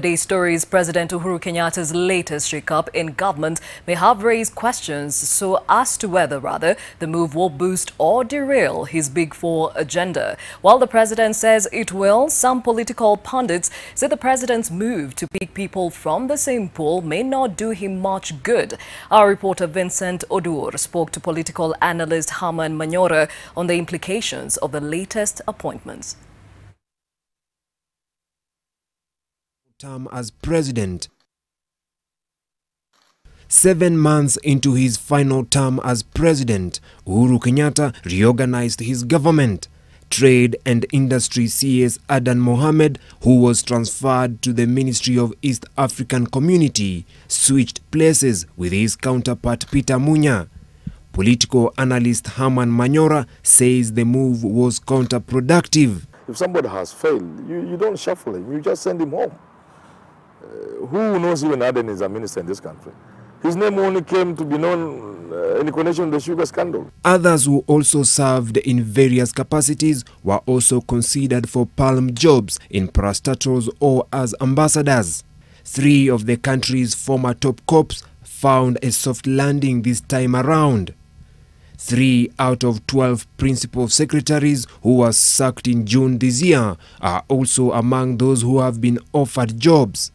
Today's story is President Uhuru Kenyatta's latest shake-up in government may have raised questions as to whether the move will boost or derail his Big Four agenda. While the president says it will, some political pundits say the president's move to pick people from the same pool may not do him much good. Our reporter Vincent Oduor spoke to political analyst Herman Manyora on the implications of the latest appointments. Term as president. 7 months into his final term as president, Uhuru Kenyatta reorganized his government. Trade and Industry CS Adan Mohamed, who was transferred to the Ministry of East African Community, switched places with his counterpart Peter Munya. Political analyst Herman Manyora says the move was counterproductive. If somebody has failed, you don't shuffle him, you just send him home. Who knows even Aden is a minister in this country? His name only came to be known in connection with the sugar scandal. Others who also served in various capacities were also considered for palm jobs in parastatals or as ambassadors. 3 of the country's former top cops found a soft landing this time around. 3 out of 12 principal secretaries who were sacked in June this year are also among those who have been offered jobs.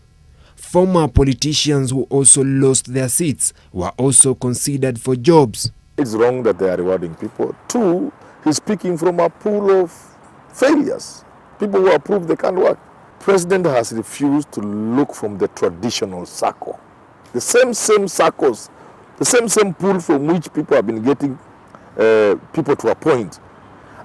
Former politicians who also lost their seats were also considered for jobs. It's wrong that they are rewarding people. 2, he's speaking from a pool of failures, people who have proved they can't work. President has refused to look from the traditional circle. The same circles, the same pool from which people have been getting people to appoint.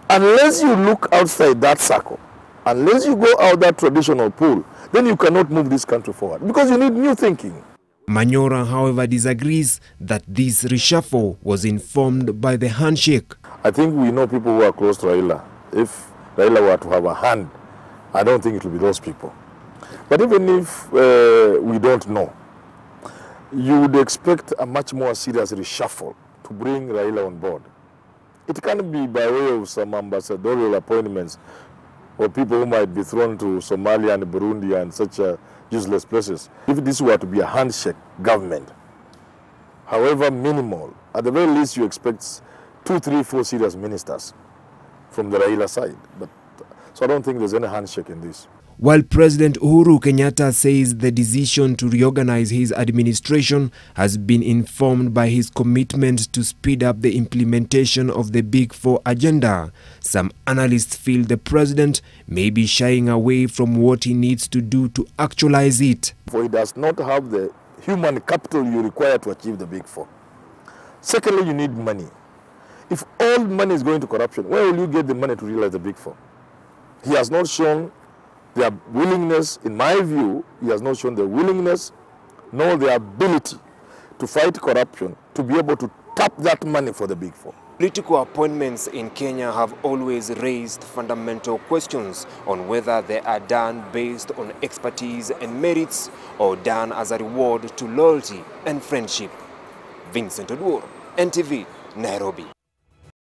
Unless you look outside that circle, unless you go out that traditional pool, then you cannot move this country forward because you need new thinking. Manyora, however, disagrees that this reshuffle was informed by the handshake. I think we know people who are close to Raila. If Raila were to have a hand, I don't think it will be those people. But even if we don't know, you would expect a much more serious reshuffle to bring Raila on board. It can't be by way of some ambassadorial appointments or people who might be thrown to Somalia and Burundi and such useless places. If this were to be a handshake government, however minimal, at the very least you expect 2, 3, 4 serious ministers from the Raila side. So I don't think there's any handshake in this. While President Uhuru Kenyatta says the decision to reorganize his administration has been informed by his commitment to speed up the implementation of the Big Four agenda, some analysts feel the president may be shying away from what he needs to do to actualize it. For he does not have the human capital you require to achieve the Big Four. Secondly, you need money. If all money is going to corruption, where will you get the money to realize the Big Four? He has not shown their willingness, in my view, he has not shown the willingness nor the ability to fight corruption, to be able to tap that money for the Big Four. Political appointments in Kenya have always raised fundamental questions on whether they are done based on expertise and merits or done as a reward to loyalty and friendship. Vincent Oduor, NTV, Nairobi.